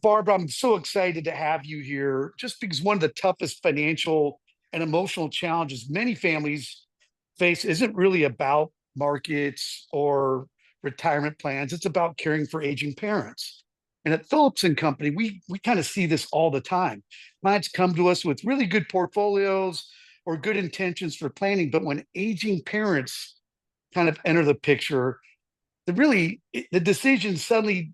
Barbara, I'm so excited to have you here just because one of the toughest financial and emotional challenges many families face isn't really about markets or retirement plans. It's about caring for aging parents. And at Phillips and Company, we kind of see this all the time. Clients come to us with really good portfolios or good intentions for planning, but when aging parents kind of enter the picture, the decisions suddenly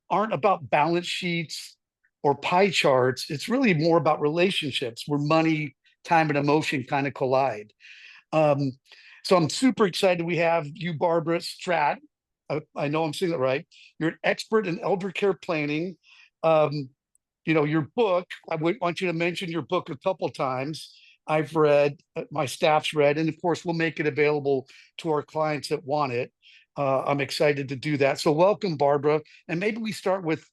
aren't about balance sheets or pie charts. It's really more about relationships where money, time, and emotion kind of collide. Um, so I'm super excited we have you, Barbara Stratte. I know I'm saying that right. You're an expert in elder care planning. Um, your book, want you to mention your book a couple times. I've read, my staff's read, and of course, we'll make it available to our clients that want it. I'm excited to do that. So, welcome, Barbara. And maybe we start with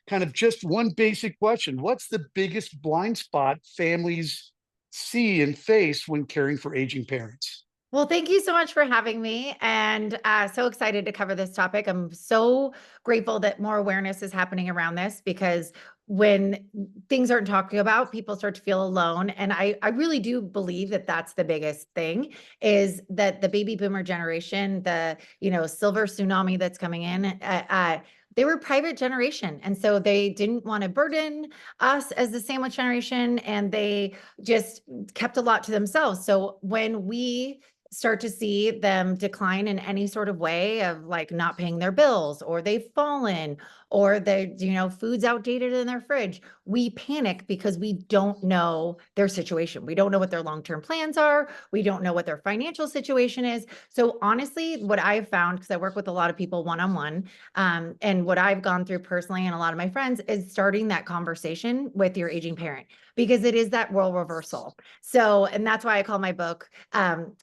kind of just one basic question. What's the biggest blind spot families see and face when caring for aging parents? Well, thank you so much for having me, and so excited to cover this topic. I'm so grateful that more awareness is happening around this because when things aren't talked about, people start to feel alone. And I really do believe that that's the biggest thing is that the baby boomer generation, the silver tsunami that's coming in, they were private generation, and so they didn't want to burden us as the sandwich generation, and they just kept a lot to themselves. So when we start to see them decline in any sort of way of like not paying their bills or they've fallen or food's outdated in their fridge, we panic because we don't know their situation. We don't know what their long-term plans are. We don't know what their financial situation is. So honestly, what I've found, because I work with a lot of people one-on-one, and what I've gone through personally and a lot of my friends is starting that conversation with your aging parent because it is that role reversal. So, and that's why I call my book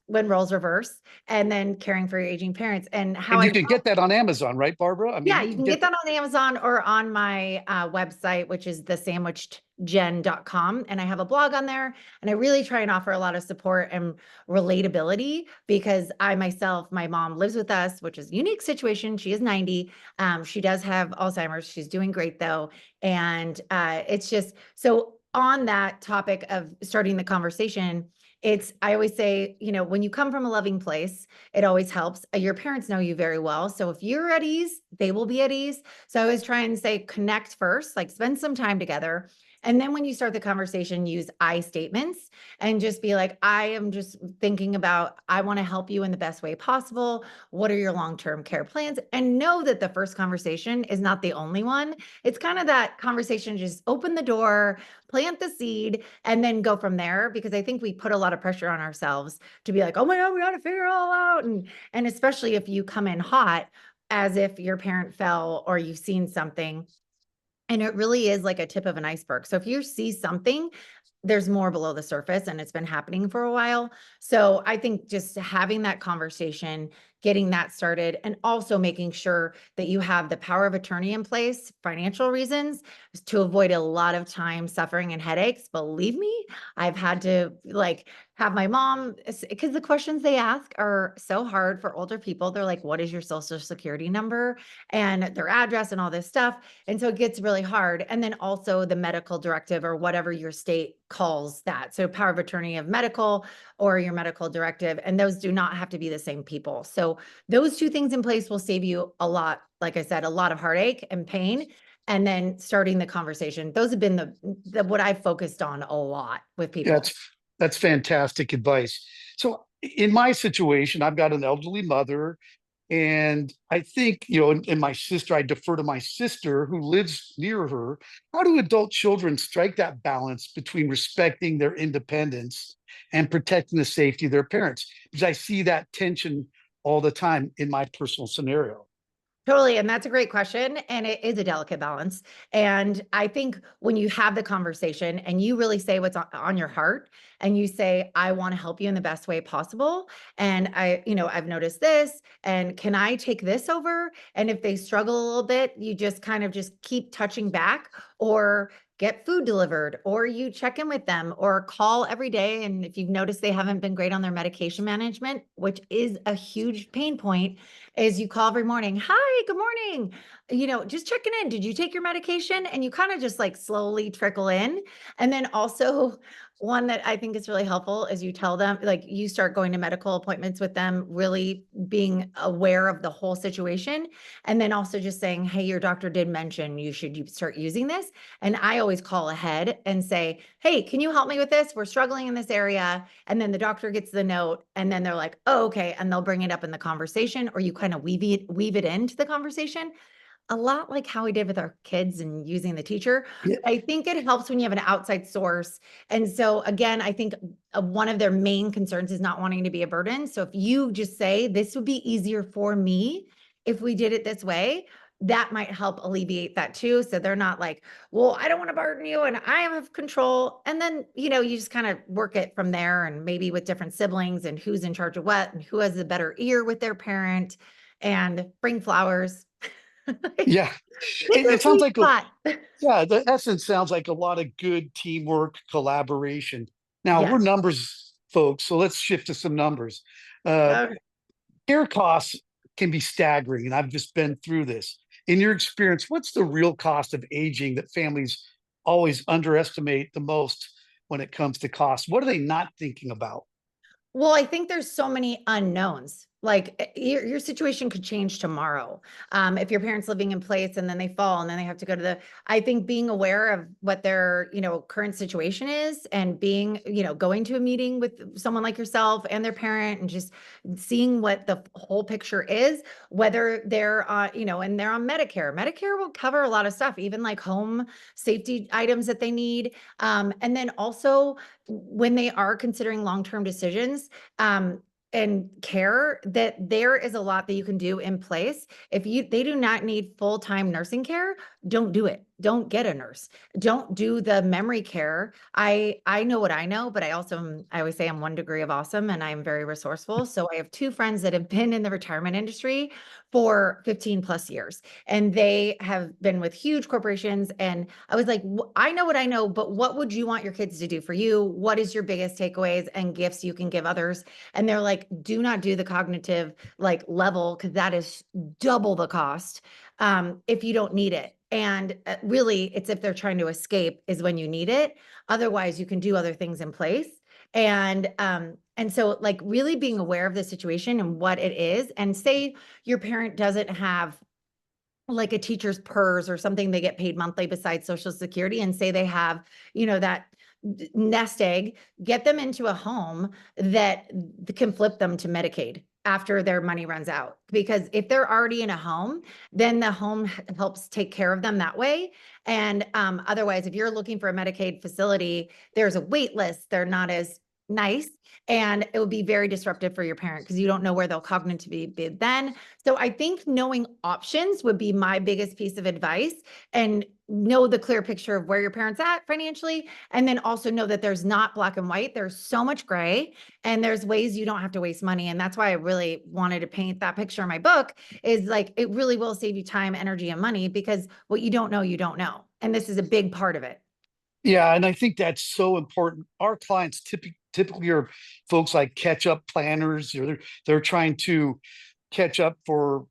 When Roles Reverse, and then Caring for Your Aging Parents, and how And I you can get that on Amazon, right, Barbara? I mean, yeah, you you can can get get that. that on Amazon or on my website, which is thesandwichedgen.com. And I have a blog on there. And I really try and offer a lot of support and relatability because I myself, my mom lives with us, which is a unique situation. She is 90. She does have Alzheimer's. She's doing great though. And it's just so on that topic of starting the conversation. I always say, when you come from a loving place, it always helps. Your parents know you very well. So if you're at ease, they will be at ease. So I always try and say connect first, like spend some time together. And then when you start the conversation, use I statements and just be like, I am just thinking about, I want to help you in the best way possible. What are your long term care plans? And know that the first conversation is not the only one. It's kind of that conversation, just open the door, plant the seed, and then go from there. Because I think we put a lot of pressure on ourselves to be like, oh my God, we got to figure it all out. And especially if you come in hot, as if your parent fell or you've seen something. And it really is like a tip of an iceberg. So if you see something, there's more below the surface and it's been happening for a while. So I think just having that conversation, getting that started, and also making sure that you have the power of attorney in place, financial reasons, to avoid a lot of time, suffering, and headaches. Believe me, I've had to like have my mom, because the questions they ask are so hard for older people. They're like, what is your social security number and their address and all this stuff? And so it gets really hard. And then also the medical directive or whatever your state calls that. So power of attorney of medical or your medical directive. And those do not have to be the same people. So those two things in place will save you a lot, like I said, a lot of heartache and pain. And then starting the conversation. Those have been the what I've focused on a lot with Yeah, people. that's fantastic advice. So in my situation, I've got an elderly mother, and I think, and my sister, I defer to my sister who lives near her. How do adult children strike that balance between respecting their independence and protecting the safety of their parents? Because I see that tension all the time in my personal scenario. Totally. And that's a great question. And it is a delicate balance. And I think when you have the conversation and you really say what's on your heart and you say, I want to help you in the best way possible. And I've noticed this. And can I take this over? And if they struggle a little bit, you just kind of just keep touching back or get food delivered, or you check in with them or call every day. And if you've noticed they haven't been great on their medication management, which is a huge pain point, is you call every morning, hi, good morning, just checking in. Did you take your medication? And you kind of just like slowly trickle in. And then also, one that I think is really helpful is you tell them, like, you start going to medical appointments with them, really being aware of the whole situation. And then also just saying, hey, your doctor did mention you should start using this. And I always call ahead and say, hey, can you help me with this? We're struggling in this area. And then the doctor gets the note and then they're like, oh, okay. And they'll bring it up in the conversation, or you kind of weave it into the conversation, a lot like how we did with our kids and using the teacher. Yeah. But I think it helps when you have an outside source. And so again, I think one of their main concerns is not wanting to be a burden. So if you just say, this would be easier for me if we did it this way, that might help alleviate that too. So they're not like, well, I don't want to burden you and I have control. And then, you just kind of work it from there, and maybe with different siblings and who's in charge of what and who has the better ear with their parent, and bring flowers. Yeah. Pick a It sounds sweet like spot. yeah, the essence sounds like a lot of good teamwork, collaboration. Now, we're Yes. numbers folks, so let's shift to some numbers. Uh, Okay. Care costs can be staggering, and I've just been through this. In your experience, what's the real cost of aging that families always underestimate the most when it comes to cost? What are they not thinking about? Well, I think there's so many unknowns. Like, your situation could change tomorrow. If your parents living in place and then they fall and then they have to go to I think being aware of what their, current situation is, and being, going to a meeting with someone like yourself and their parent, and just seeing what the whole picture is, whether they're, and they're on Medicare. Medicare will cover a lot of stuff, even like home safety items that they need. And then also, when they are considering long-term decisions, and care, that there is a lot that you can do in place. If they do not need full-time nursing care, don't do it. Don't get a nurse. Don't do the memory care. I know what I know, but I always say I'm 1 degree of awesome, and I'm very resourceful. So I have two friends that have been in the retirement industry for 15 plus years, and they have been with huge corporations. And I was like, I know what I know, but what would you want your kids to do for you? What is your biggest takeaways and gifts you can give others? And they're like, do not do the cognitive like level, because that is double the cost, if you don't need it. And really, it's if they're trying to escape is when you need it. Otherwise, you can do other things in place. And so, like, really being aware of the situation and what it is, and say your parent doesn't have like a teacher's PERS or something, they get paid monthly besides Social Security, and say they have, that nest egg, get them into a home that can flip them to Medicaid after their money runs out. Because if they're already in a home, then the home helps take care of them that way. And otherwise, if you're looking for a Medicaid facility, there's a wait list. They're not as nice, and it would be very disruptive for your parent because you don't know where they'll cognitively be then. So I think knowing options would be my biggest piece of advice, and know the clear picture of where your parents at financially. And then also know that there's not black and white. There's so much gray, and there's ways you don't have to waste money. And that's why I really wanted to paint that picture in my book, is like, it really will save you time, energy, and money, because what you don't know, you don't know. And this is a big part of it. Yeah, and I think that's so important. Our clients typically are folks like catch-up planners, or they're trying to catch up for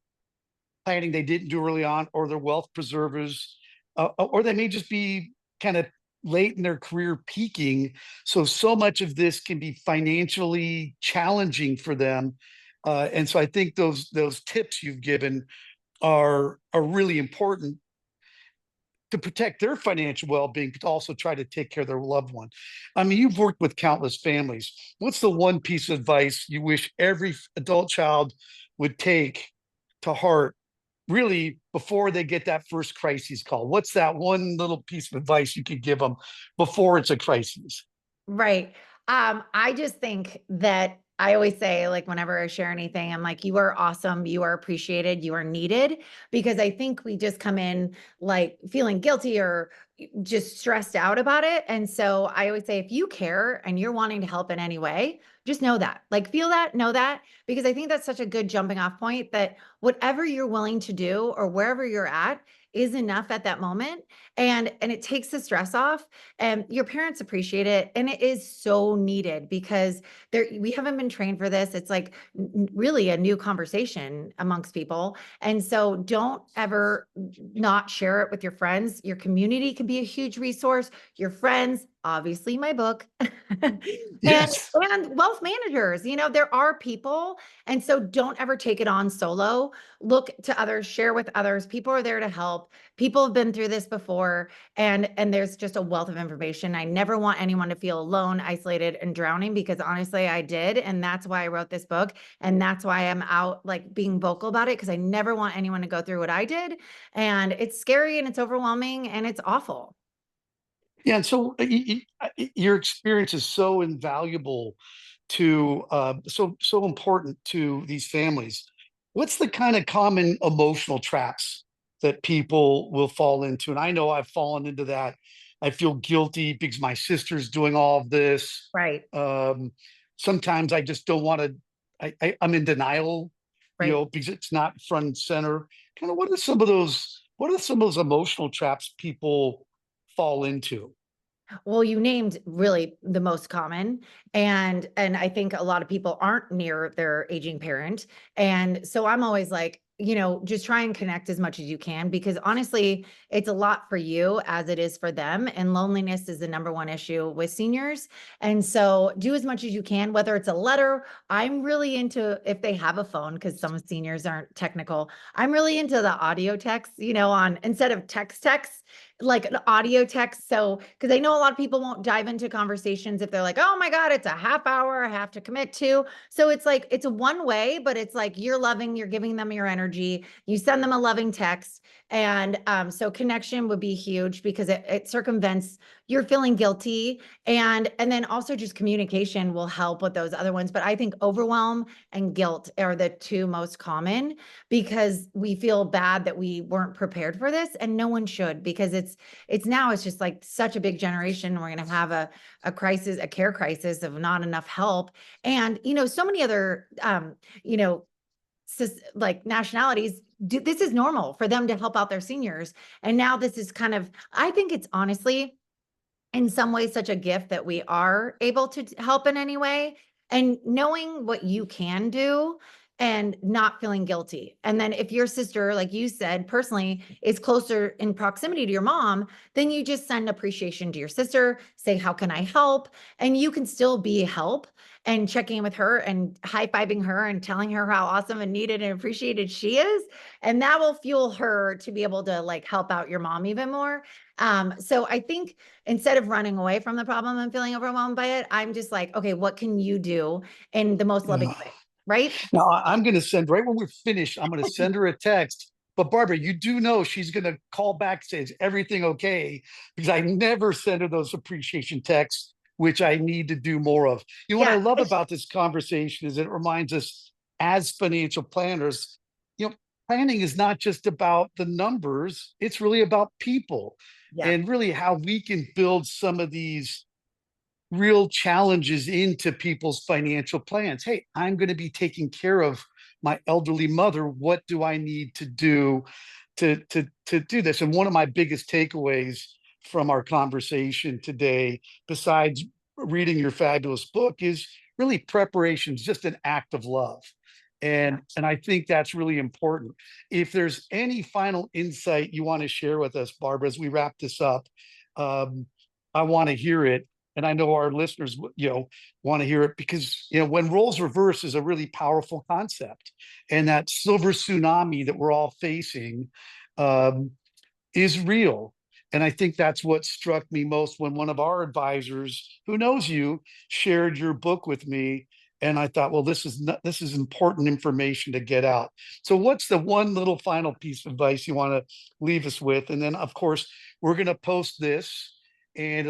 planning they didn't do early on, or they're wealth preservers, or they may just be kind of late in their career peaking. So much of this can be financially challenging for them. And so I think those tips you've given are really important to protect their financial well-being, but also try to take care of their loved one. I mean, you've worked with countless families. What's the one piece of advice you wish every adult child would take to heart, really, before they get that first crisis call? What's that one little piece of advice you could give them before it's a crisis? Right. I just think that I always say, like, whenever I share anything, I'm like, you are awesome, you are appreciated, you are needed, because I think we just come in like feeling guilty or just stressed out about it. And so I always say, if you care and you're wanting to help in any way, just know that, like, feel that, know that, because I think that's such a good jumping off point, that whatever you're willing to do or wherever you're at, is enough at that moment, and it takes the stress off, and your parents appreciate it, and it is so needed because we haven't been trained for this. It's like really a new conversation amongst people. And so don't ever not share it with your friends. Your community can be a huge resource. Your friends, obviously my book, and Yes. wealth managers, there are people. And so don't ever take it on solo. Look to others, share with others. People are there to help. People have been through this before, and there's just a wealth of information. I never want anyone to feel alone, isolated, and drowning, because honestly, I did. And that's why I wrote this book. And that's why I'm out like being vocal about it, because I never want anyone to go through what I did. And it's scary and it's overwhelming and it's awful. Yeah, and so your experience is so invaluable to so important to these families. What's the kind of common emotional traps that people will fall into? And I know I've fallen into that. I feel guilty because my sister's doing all of this. Right. Um, Sometimes I just don't want to. I'm in denial, Right. because it's not front and center. Kind of what are some of those? What are some of those emotional traps people fall into? Well, you named really the most common, and I think a lot of people aren't near their aging parent. And so I'm always like, just try and connect as much as you can, because honestly, it's a lot for you as it is for them. And loneliness is the number one issue with seniors. And so do as much as you can, whether it's a letter. I'm really into, if they have a phone, because some seniors aren't technical. I'm really into the audio text, on instead of text, like an audio text. So, because I know a lot of people won't dive into conversations if they're like, oh my God, it's a half hour I have to commit to. So it's like, it's a one way, but it's like you're giving them your energy. You send them a loving text. And so connection would be huge, because it circumvents you're feeling guilty. And then also just communication will help with those other ones. But I think overwhelm and guilt are the two most common, because we feel bad that we weren't prepared for this, and no one should, because it's just like such a big generation. We're going to have a crisis, a care crisis of not enough help. And, so many other, like nationalities, this is normal for them to help out their seniors. And now this is kind of, I think it's honestly in some ways such a gift that we are able to help in any way, and knowing what you can do and not feeling guilty. And then if your sister, like you said, personally is closer in proximity to your mom, then you just send appreciation to your sister, say, how can I help? And you can still be help, and checking in with her and high-fiving her and telling her how awesome and needed and appreciated she is. And that will fuel her to be able to like help out your mom even more. So I think instead of running away from the problem and feeling overwhelmed by it, I'm just like, okay, what can you do in the most loving Yeah. way? Right? Now I'm going to send right when we're finished. I'm going to send her a text. But Barbara, you do know she's going to call back and say, "Is everything okay?" Because I never send her those appreciation texts, which I need to do more of. What I Yeah. love about this conversation is it reminds us, as financial planners, planning is not just about the numbers; it's really about people, Yeah. and really how we can build some of these real challenges into people's financial plans. Hey, I'm going to be taking care of my elderly mother. What do I need to do to do this? And one of my biggest takeaways from our conversation today, besides reading your fabulous book, is really preparation is just an act of love. Yeah. And I think that's really important. If there's any final insight you want to share with us, Barbara, as we wrap this up, um, I want to hear it, and I know our listeners, want to hear it, because when roles reverse is a really powerful concept, and that silver tsunami that we're all facing um, is real. And I think that's what struck me most when one of our advisors, who knows you, shared your book with me. And I thought, well, this is important information to get out. So, what's the one little final piece of advice you want to leave us with? And then, of course, we're going to post this, and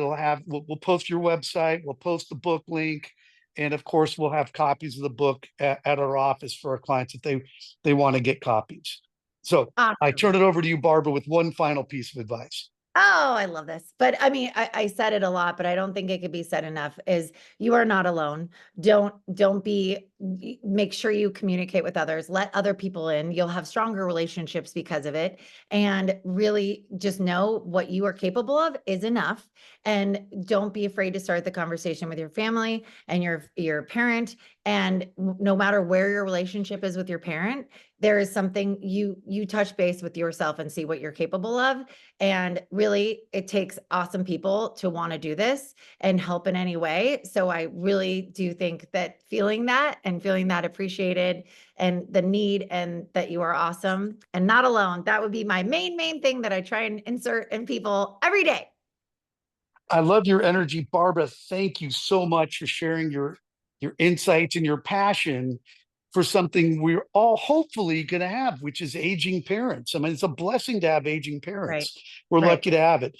we'll post your website, we'll post the book link, and of course, we'll have copies of the book at our office for our clients if they want to get copies. So I Awesome. turn it over to you, Barbara, with one final piece of advice. Oh, I love this. But I mean, I said it a lot, but I don't think it could be said enough is you are not alone. Don't be make sure you communicate with others, let other people in. You'll have stronger relationships because of it. And really just know what you are capable of is enough. And don't be afraid to start the conversation with your family and your parent. And no matter where your relationship is with your parent, there is something you touch base with yourself and see what you're capable of. And really, it takes awesome people to want to do this and help in any way. So I really do think that feeling that and feeling that appreciated and the need and that you are awesome and not alone, that would be my main thing that I try and insert in people every day. I love your energy, Barbara. Thank you so much for sharing your insights and your passion for something we're all hopefully going to have, which is aging parents. I mean, it's a blessing to have aging Right. parents. We're Right. lucky to have it.